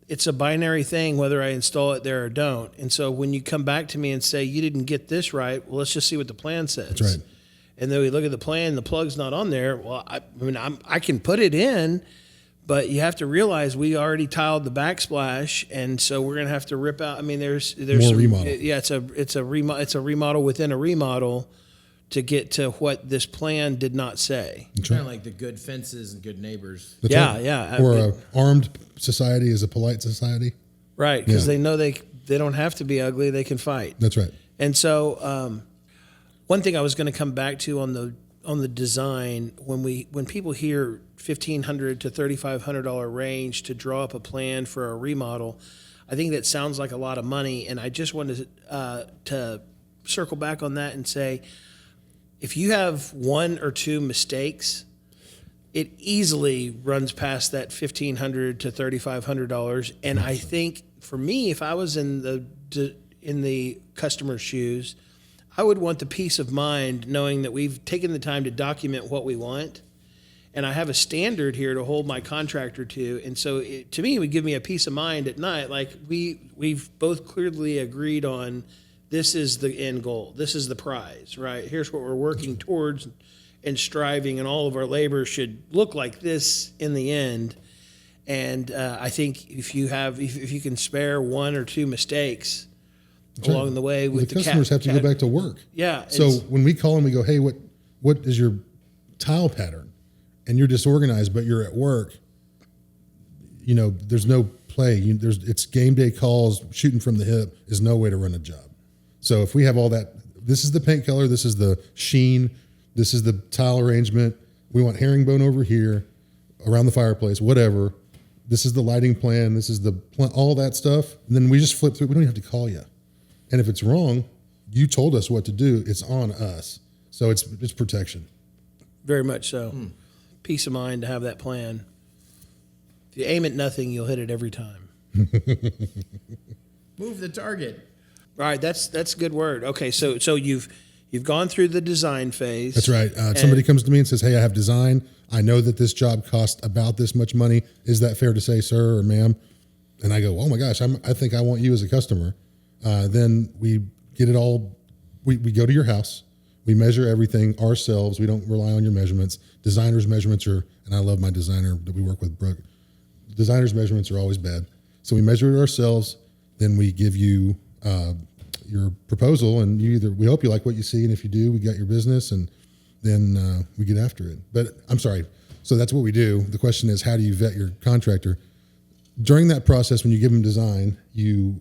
It's a binary thing whether I install it there or don't. And so when you come back to me and say, you didn't get this right, well, let's just see what the plan says. That's right. And then we look at the plan, the plug's not on there. Well, I can put it in, but you have to realize we already tiled the backsplash, and so we're going to have to rip out. I mean, there's more some, remodel. Yeah, it's a remodel within a remodel to get to what this plan did not say. Kind of like the good fences and good neighbors. That's right. Yeah. Or an armed society is a polite society. Right, because they know they don't have to be ugly; they can fight. That's right. And so, one thing I was going to come back to on the design, when people hear $1,500 to $3,500 range to draw up a plan for a remodel, I think that sounds like a lot of money. And I just wanted to circle back on that and say, if you have 1 or 2 mistakes, it easily runs past that $1,500 to $3,500. And I think for me, if I was in the customer's shoes, I would want the peace of mind knowing that we've taken the time to document what we want, and I have a standard here to hold my contractor to. And so to me, it would give me a peace of mind at night. Like we've both clearly agreed on, this is the end goal. This is the prize, right? Here's what we're working towards and striving, and all of our labor should look like this in the end. And I think if you can spare 1 or 2 mistakes along the way, with the customers have to go back to work. Yeah. So when we call them, we go, hey, what is your tile pattern? And you're disorganized, but you're at work. There's no play. It's game day calls. Shooting from the hip is no way to run a job. So if we have all that, this is the paint color, this is the sheen, this is the tile arrangement. We want herringbone over here, around the fireplace, whatever. This is the lighting plan. This is the plan, all that stuff. And then we just flip through. We don't even have to call you. And if it's wrong, you told us what to do. It's on us. So it's protection. Very much so. Peace of mind to have that plan. If you aim at nothing, you'll hit it every time. Move the target. All right, that's a good word. Okay, so you've gone through the design phase. That's right. Somebody comes to me and says, "Hey, I have design. I know that this job costs about this much money. Is that fair to say, sir or ma'am?" And I go, "Oh my gosh, I think I want you as a customer." Then we get it all. We go to your house. We measure everything ourselves. We don't rely on your measurements. Designers' measurements are, and I love my designer that we work with, Brooke. Designers' measurements are always bad. So we measure it ourselves. Then we give you your proposal, and we hope you like what you see. And if you do, we got your business, and then we get after it. But I'm sorry. So that's what we do. The question is, how do you vet your contractor? During that process, when you give them design, you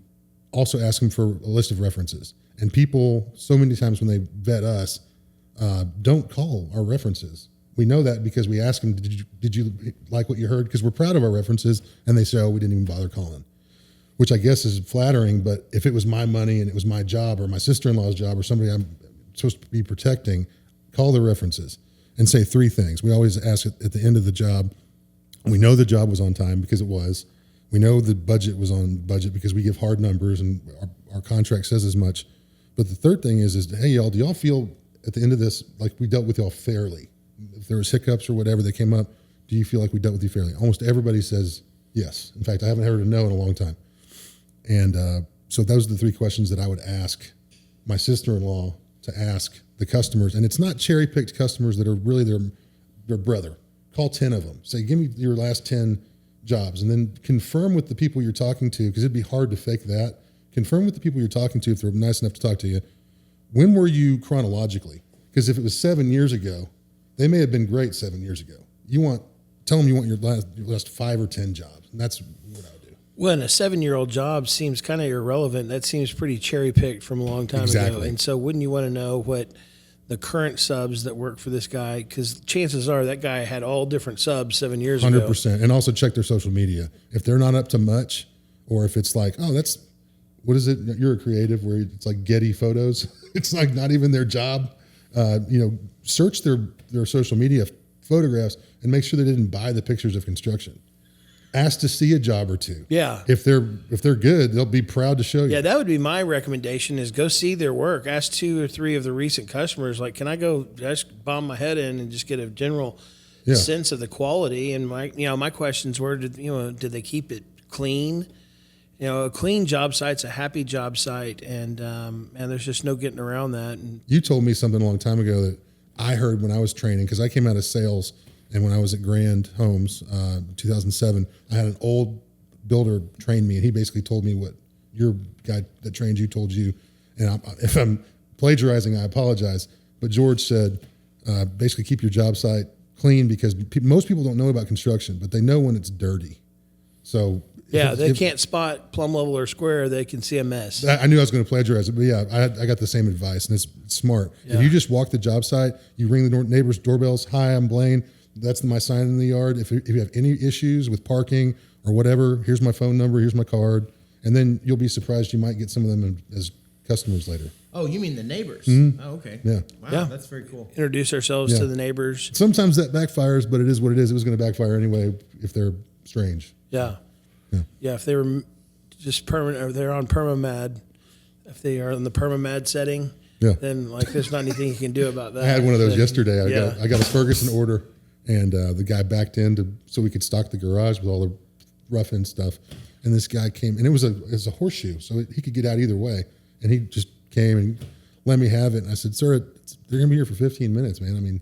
also ask them for a list of references. And people, so many times when they vet us, don't call our references. We know that because we ask them, did you like what you heard? Because we're proud of our references, and they say, oh, we didn't even bother calling, which I guess is flattering. But if it was my money and it was my job or my sister-in-law's job or somebody I'm supposed to be protecting, call the references and say three things. We always ask at the end of the job, we know the job was on time because it was. We know the budget was on budget because we give hard numbers and our contract says as much. But the third thing is, hey, y'all, do y'all feel at the end of this like we dealt with y'all fairly? If there was hiccups or whatever that came up, do you feel like we dealt with you fairly? Almost everybody says yes. In fact, I haven't heard a no in a long time. And so those are the three questions that I would ask my sister-in-law to ask the customers. And it's not cherry-picked customers that are really their brother. Call 10 of them. Say, give me your last 10 jobs, and then confirm with the people you're talking to, because it'd be hard to fake that. Confirm with the people you're talking to, if they're nice enough to talk to you, when were you chronologically? Because if it was 7 years ago, they may have been great 7 years ago. Tell them you want your last 5 or 10 jobs, and that's what I would do. When a 7-year-old job seems kind of irrelevant, that seems pretty cherry-picked from a long time ago. And so wouldn't you want to know what the current subs that work for this guy, because chances are that guy had all different subs 7 years ago. 100%. And also check their social media. If they're not up to much, or if it's like, oh, what is it? You're a creative where it's like Getty photos. It's like not even their job. Search their social media photographs and make sure they didn't buy the pictures of construction. Ask to see a job or two. Yeah. If they're good, they'll be proud to show you. Yeah, that would be my recommendation, is go see their work. Ask 2 or 3 of the recent customers, like, can I go just bomb my head in and just get a general sense of the quality? And my questions were, did they keep it clean? A clean job site's a happy job site, and there's just no getting around that. And you told me something a long time ago that I heard when I was training, because I came out of sales. And when I was at Grand Homes, 2007, I had an old builder train me, and he basically told me what your guy that trained you told you. And if I'm plagiarizing, I apologize. But George said, basically keep your job site clean, because most people don't know about construction, but they know when it's dirty. So they can't spot plumb level or square. They can see a mess. I knew I was going to plagiarize it, but yeah, I got the same advice, and it's smart. Yeah. If you just walk the job site, you ring the neighbor's doorbells. Hi, I'm Blaine. That's my sign in the yard. If you have any issues with parking or whatever, here's my phone number, here's my card. And then you'll be surprised, you might get some of them as customers later. Oh, you mean the neighbors? Mm-hmm. Oh, okay. Yeah. Wow, yeah. That's very cool. Introduce ourselves to the neighbors. Sometimes that backfires, but it is what it is. It was going to backfire anyway if they're strange. Yeah. If they were just permanent, or they're on permamad, if they are in the permamad setting, then there's not anything you can do about that. I had one of those yesterday. I got a Ferguson order. And the guy backed in so we could stock the garage with all the rough end stuff. And this guy came, and it was a horseshoe, so he could get out either way. And he just came and let me have it. And I said, sir, they're going to be here for 15 minutes, man. I mean,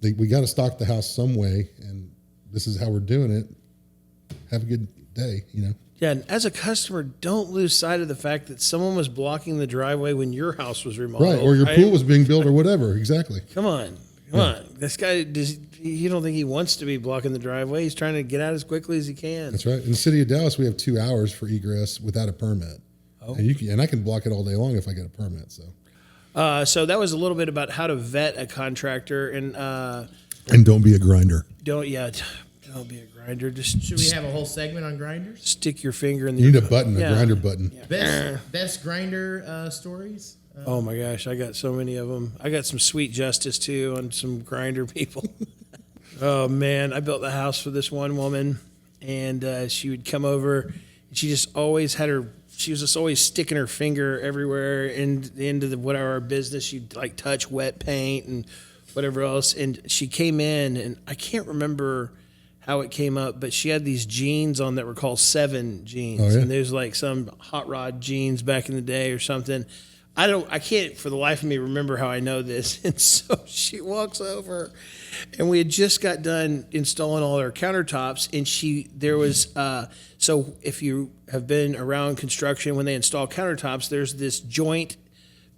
we got to stock the house some way, and this is how we're doing it. Have a good day, Yeah, and as a customer, don't lose sight of the fact that someone was blocking the driveway when your house was remodeled. Right, or your pool was being built or whatever. Exactly. Come on. This guy, you don't think he wants to be blocking the driveway? He's trying to get out as quickly as he can. That's right. In the city of Dallas, we have 2 hours for egress without a permit. Oh. And I can block it all day long if I get a permit. So that was a little bit about how to vet a contractor, and don't be a grinder. Don't be a grinder. Just Should we have a whole segment on grinders? stick your finger in the. You need a button, Yeah. a grinder button. Best grinder stories. Oh my gosh, I got so many of them. I got some sweet justice too on some grinder people. Oh man, I built the house for this one woman, and she would come over, and she just always had her. She was just always sticking her finger everywhere into the whatever business. She'd like touch wet paint and whatever else. And she came in, and I can't remember how it came up, but she had these jeans on that were called 7 jeans, Oh, yeah? and there's like some hot rod jeans back in the day or something. I can't for the life of me remember how I know this. And so she walks over, and we had just got done installing all our countertops, and there was, so if you have been around construction, when they install countertops, there's this joint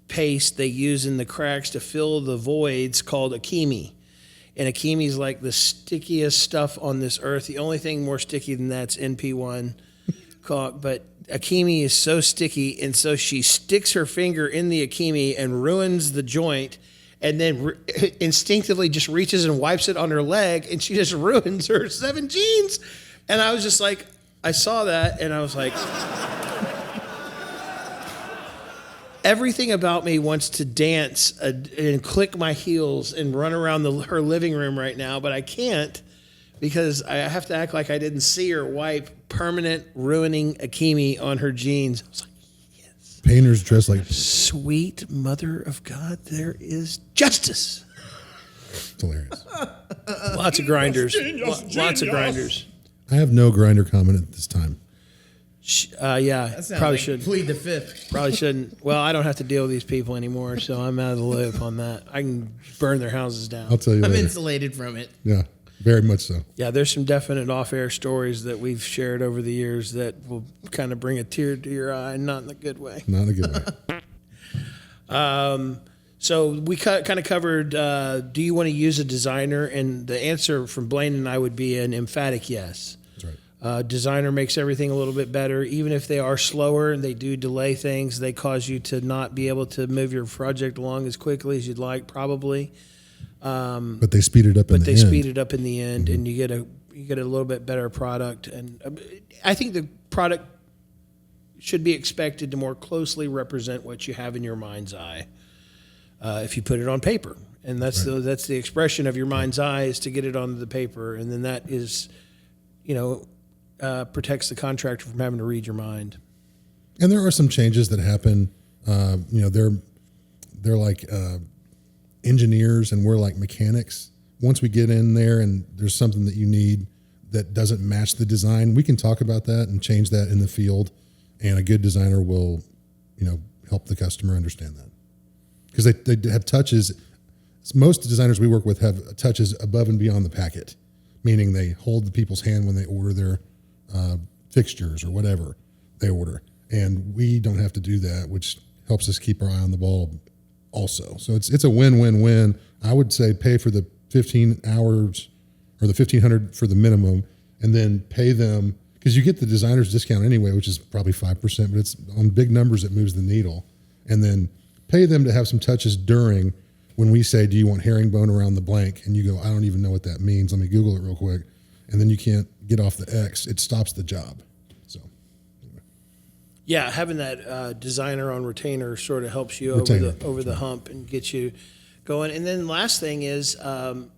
paste they use in the cracks to fill the voids called akimi. And akimi is like the stickiest stuff on this earth. The only thing more sticky than that's NP1 caulk, but akimi is so sticky, and so she sticks her finger in the akimi and ruins the joint, and then instinctively just reaches and wipes it on her leg, and she just ruins her 7 jeans. And I was just like, I saw that, and I was like, everything about me wants to dance and click my heels and run around her living room right now, but I can't, because I have to act like I didn't see her wipe permanent ruining akimi on her jeans. I was like, yes. Painters dress like Sweet mother of God, there is justice. it's hilarious. Lots of grinders. Lots of grinders. I have no grinder comment at this time. Yeah, That sounds probably like should. plead the fifth. Probably shouldn't. Well, I don't have to deal with these people anymore, so I'm out of the loop on that. I can burn their houses down. I'll tell you I'm later. insulated from it. Yeah, very much so. Yeah, there's some definite off-air stories that we've shared over the years that will kind of bring a tear to your eye, not in a good way. Not in a good way. So we kind of covered, do you want to use a designer? And the answer from Blaine and I would be an emphatic yes. That's right. Designer makes everything a little bit better. Even if they are slower and they do delay things, they cause you to not be able to move your project along as quickly as you'd like, probably. But they speed it up in the end. Speed it up in the end, and you get a little bit better product. And I think the product should be expected to more closely represent what you have in your mind's eye. If you put it on paper, and that's the expression of your mind's eye, is to get it onto the paper, and then that is, protects the contractor from having to read your mind. And there are some changes that happen. They're like engineers, and we're like mechanics. Once we get in there and there's something that you need that doesn't match the design, we can talk about that and change that in the field. And a good designer will, help the customer understand that. Because they have touches. Most designers we work with have touches above and beyond the packet, meaning they hold the people's hand when they order their fixtures or whatever they order. And we don't have to do that, which helps us keep our eye on the ball also. So it's a win-win-win. I would say pay for the 15 hours or the $1,500 for the minimum, and then pay them, because you get the designer's discount anyway, which is probably 5%, but it's on big numbers it moves the needle. And then pay them to have some touches during when we say, do you want herringbone around the blank? And you go, I don't even know what that means. Let me Google it real quick. And then you can't get off the X. It stops the job. So, anyway. Yeah, having that designer on retainer sort of helps you over the hump and get you going. And then last thing is,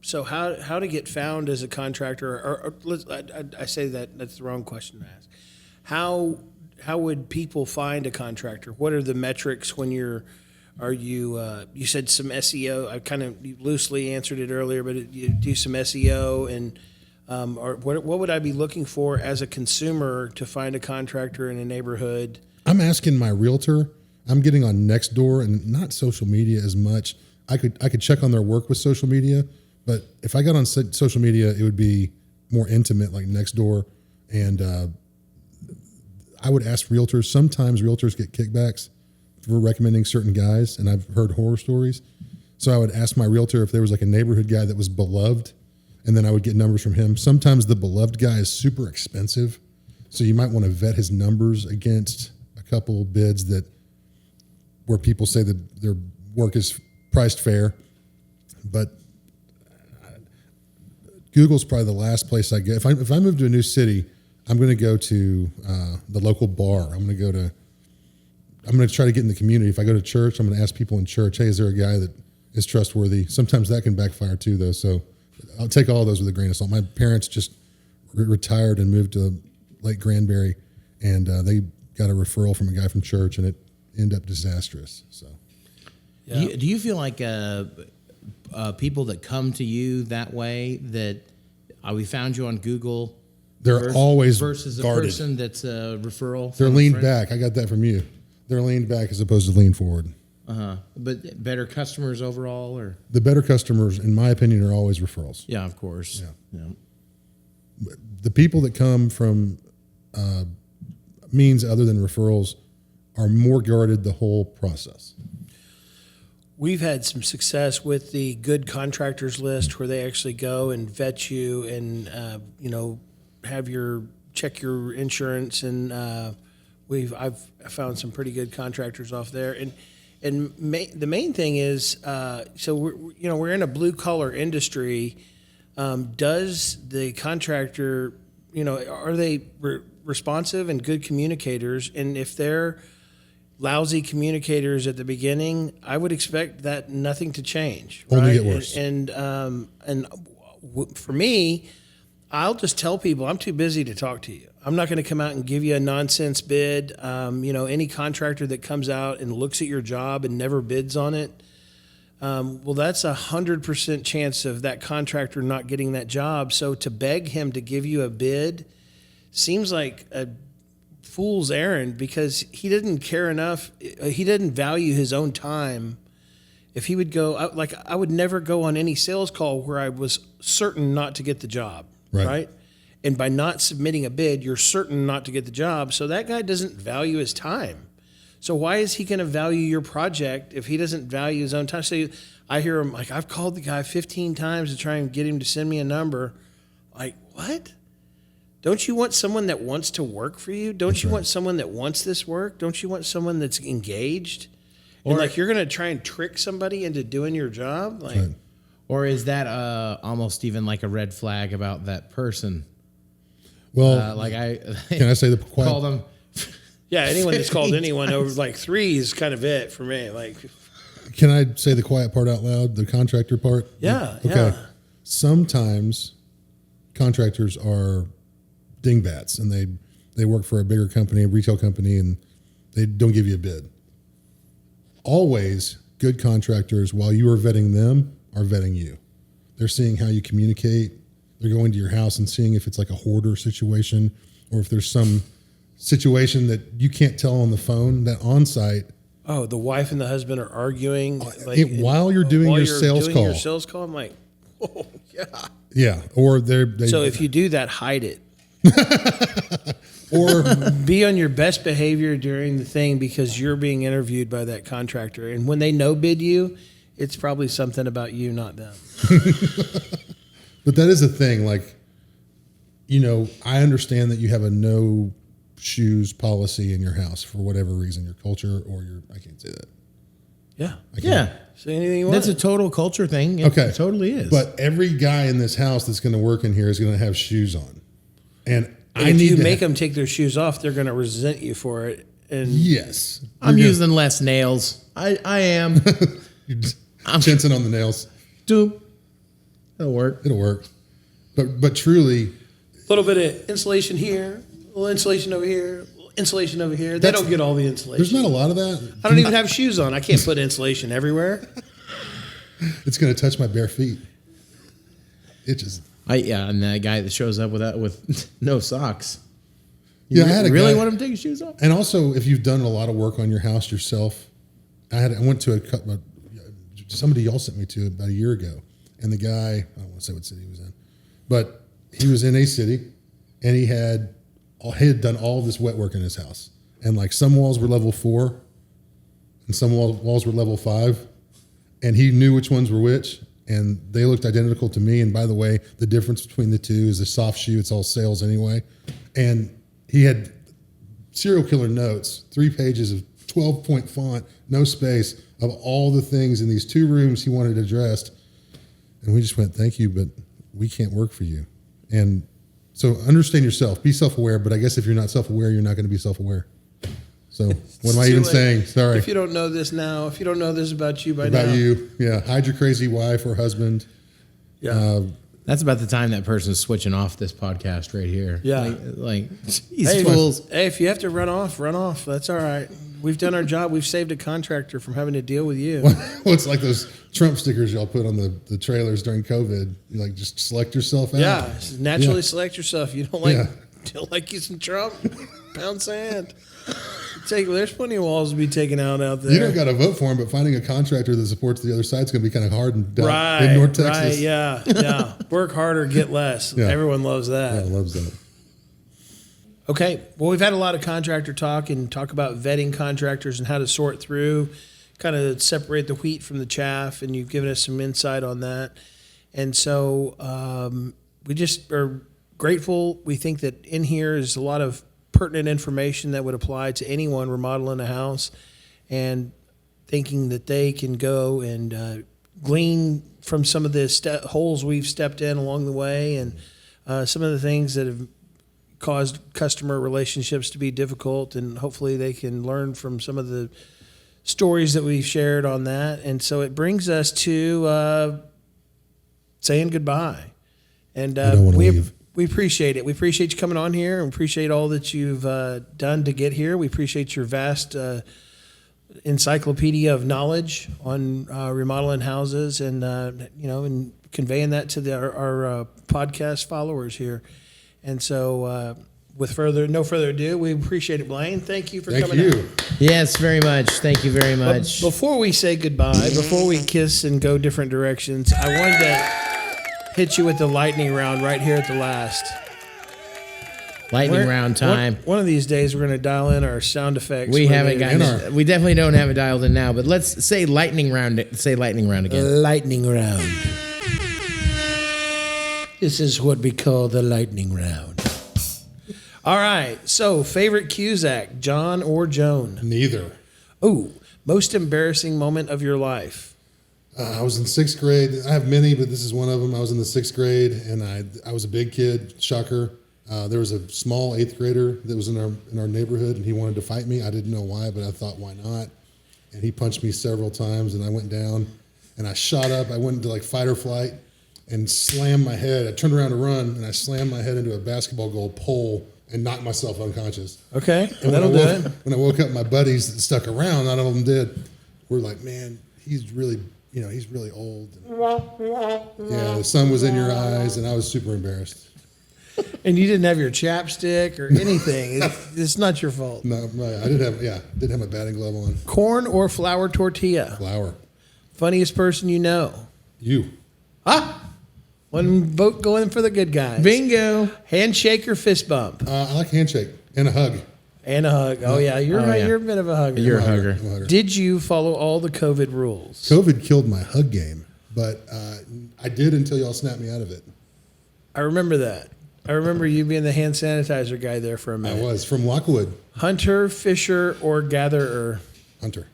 so how to get found as a contractor? I say that's the wrong question to ask. How would people find a contractor? What are the metrics when you said some SEO? I kind of loosely answered it earlier, but you do some SEO, and or what would I be looking for as a consumer to find a contractor in a neighborhood? I'm asking my realtor. I'm getting on Nextdoor and not social media as much. I could check on their work with social media, but if I got on social media, it would be more intimate, like Nextdoor. And I would ask realtors. Sometimes realtors get kickbacks for recommending certain guys, and I've heard horror stories. So I would ask my realtor if there was like a neighborhood guy that was beloved, and then I would get numbers from him. Sometimes the beloved guy is super expensive, so you might want to vet his numbers against a couple bids where people say that their work is priced fair. But Google's probably the last place I go. If I move to a new city, I'm going to go to the local bar. I'm going to try to get in the community. If I go to church, I'm going to ask people in church, hey, is there a guy that is trustworthy? Sometimes that can backfire too, though. So I'll take all of those with a grain of salt. My parents just retired and moved to Lake Granbury, and they got a referral from a guy from church, and it ended up disastrous. So, Yeah. Do you feel like people that come to you that way, that we found you on Google, they're always versus guarded. a person that's a referral? They're from a leaned friend? back. I got that from you. They're leaned back as opposed to lean forward. But better customers overall, or The better customers, in my opinion, are always referrals. yeah, of course. Yeah. The people that come from means other than referrals are more guarded the whole process. We've had some success with the good contractors list where they actually go and vet you and have check your insurance, and I've found some pretty good contractors off there. And the main thing is, so we're in a blue collar industry. Does the contractor, are they responsive and good communicators? And if they're lousy communicators at the beginning, I would expect that nothing to change. Only right? get worse. And for me, I'll just tell people I'm too busy to talk to you. I'm not going to come out and give you a nonsense bid. Any contractor that comes out and looks at your job and never bids on it, well, that's 100% chance of that contractor not getting that job. So to beg him to give you a bid seems like a fool's errand, because he didn't care enough. He didn't value his own time. If he would go, I would never go on any sales call where I was certain not to get the job, right? And by not submitting a bid, you're certain not to get the job. So that guy doesn't value his time. So why is he going to value your project if he doesn't value his own time? So I hear him like, I've called the guy 15 times to try and get him to send me a number. Like, what? Don't you want someone that wants to work for you? Don't you want someone that wants this work? Don't you want someone that's engaged? Or like, you're going to try and trick somebody into doing your job? Like, Or is that almost even like a red flag about that person? Well, can I say the quiet? Call them. yeah, anyone that's called anyone over like 3 is kind of it for me. Like, Can I say the quiet part out loud? The contractor part? yeah, Okay. yeah. Sometimes contractors are dingbats, and they work for a bigger company, a retail company, and they don't give you a bid. Always good contractors, while you are vetting them, are vetting you. They're seeing how you communicate. They're going to your house and seeing if it's like a hoarder situation, or if there's some situation that you can't tell on the phone, that on site. Oh, the wife and the husband are arguing While you're doing your sales call. Your sales call, I'm like, oh yeah. Yeah, or they. So if you do that, hide it. or Be on your best behavior during the thing, because you're being interviewed by that contractor. And when they no bid you, it's probably something about you, not them. But that is a thing. Like, I understand that you have a no shoes policy in your house for whatever reason, your culture or I can't say that. Yeah. Yeah. Say anything you want. That's a total culture thing. It Okay. totally is. But every guy in this house that's going to work in here is going to have shoes on. And I if need you to make them take their shoes off, they're going to resent you for it. And Yes. I'm using less nails. I am. Jensen on the nails. Doop. It'll work. It'll work. But truly, a little bit of insulation here, a little insulation over here, insulation over here. They don't get all the insulation. there's not a lot of that. I don't even have shoes on. I can't put insulation everywhere. It's going to touch my bare feet. It just. And that guy that shows up with no socks. Yeah, I had a really guy- want him to take his shoes off? And also, if you've done a lot of work on your house yourself, I went to somebody y'all sent me to about a year ago, and the guy, I don't want to say what city he was in, but he was in a city, and he had done all this wet work in his house, and like some walls were level 4, and some walls were level 5, and he knew which ones were which, and they looked identical to me. And by the way, the difference between the two is the soft shoe. It's all sales anyway, and he had serial killer notes, 3 pages of 12-point font, no space, of all the things in these 2 rooms he wanted addressed. And we just went, thank you, but we can't work for you. And so understand yourself, be self-aware, but I guess if you're not self-aware, you're not going to be self-aware. So what am I even saying? Sorry. If you don't know this now, if you don't know this about you by About now. you. Yeah. Hide your crazy wife or husband. Yeah. That's about the time that person's switching off this podcast right here. Yeah. Like these Hey, fools. hey, if you have to run off, run off. That's all right. We've done our job. We've saved a contractor from having to deal with you. Well, it's like those Trump stickers y'all put on the trailers during COVID. You like just select yourself out. Yeah, naturally Yeah. select yourself. You don't like Yeah. don't like you some Trump, pound sand. There's plenty of walls to be taken out there. You don't got to vote for him, but finding a contractor that supports the other side is going to be kind of hard in right, North Texas. right, yeah. Work harder, get less. Yeah. Everyone loves that. Yeah, loves that. Okay, well, we've had a lot of contractor talk and talk about vetting contractors and how to sort through, kind of separate the wheat from the chaff, and you've given us some insight on that. And so we just are grateful. We think that in here is a lot of pertinent information that would apply to anyone remodeling a house, and thinking that they can go and glean from some of the holes we've stepped in along the way, and some of the things that have caused customer relationships to be difficult, and hopefully they can learn from some of the stories that we've shared on that. And so it brings us to saying goodbye. And I don't wanna leave. we appreciate it. We appreciate you coming on here, and appreciate all that you've done to get here. We appreciate your vast encyclopedia of knowledge on remodeling houses, and and conveying that to our podcast followers here. And so, with no further ado, we appreciate it, Blaine. Thank you for coming out. Yes, very much. Thank you very much. Before we say goodbye, before we kiss and go different directions, I wanted to hit you with the lightning round right here at the last. Lightning round time. One of these days, we're going to dial in our sound effects. We haven't gotten. We definitely don't have it dialed in now. But let's say lightning round. Say lightning round again. Lightning round. This is what we call the lightning round. All right. So, favorite Cusack, John or Joan? Neither. Ooh, most embarrassing moment of your life. I was in sixth grade. I have many, but this is one of them. I was in the sixth grade, and I was a big kid. Shocker. There was a small eighth grader that was in our neighborhood, and he wanted to fight me. I didn't know why, but I thought, why not? And he punched me several times, and I went down, and I shot up. I went into like fight or flight and slammed my head. I turned around to run, and I slammed my head into a basketball goal pole and knocked myself unconscious. Okay, And that'll do it. when I woke up, my buddies that stuck around, none of them did, were like, man, he's really old. Yeah, the sun was in your eyes, and I was super embarrassed. And you didn't have your chapstick or anything. It's not your fault. No, I didn't have my batting glove on. Corn or flour tortilla? Flour. Funniest person you know? You. Ah! One vote going for the good guys. Bingo. Handshake or fist bump? I like handshake and a hug. And a hug. Oh, yeah. You're right. yeah. You're a bit of a hugger. You're a hugger. I'm a hugger. Did you follow all the COVID rules? COVID killed my hug game, but I did until y'all snapped me out of it. I remember that. I remember you being the hand sanitizer guy there for a I minute. was from Lockwood. Hunter, fisher, or gatherer? Hunter.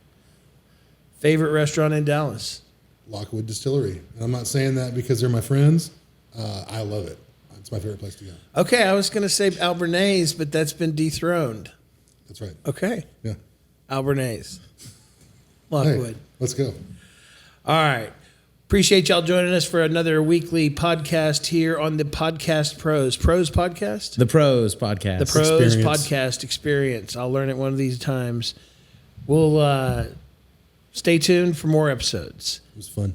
Favorite restaurant in Dallas? Lockwood Distillery. And I'm not saying that because they're my friends. I love it. It's my favorite place to go. Okay, I was going to say Albernays, but that's been dethroned. That's right. Okay, Yeah. Albernays. Hey, Lockwood. let's go. All right. Appreciate y'all joining us for another weekly podcast here on the Podcast Pros. Pros Podcast? The Pros Podcast. The Pros Experience. Podcast Experience. I'll learn it one of these times. We'll stay tuned for more episodes. It was fun.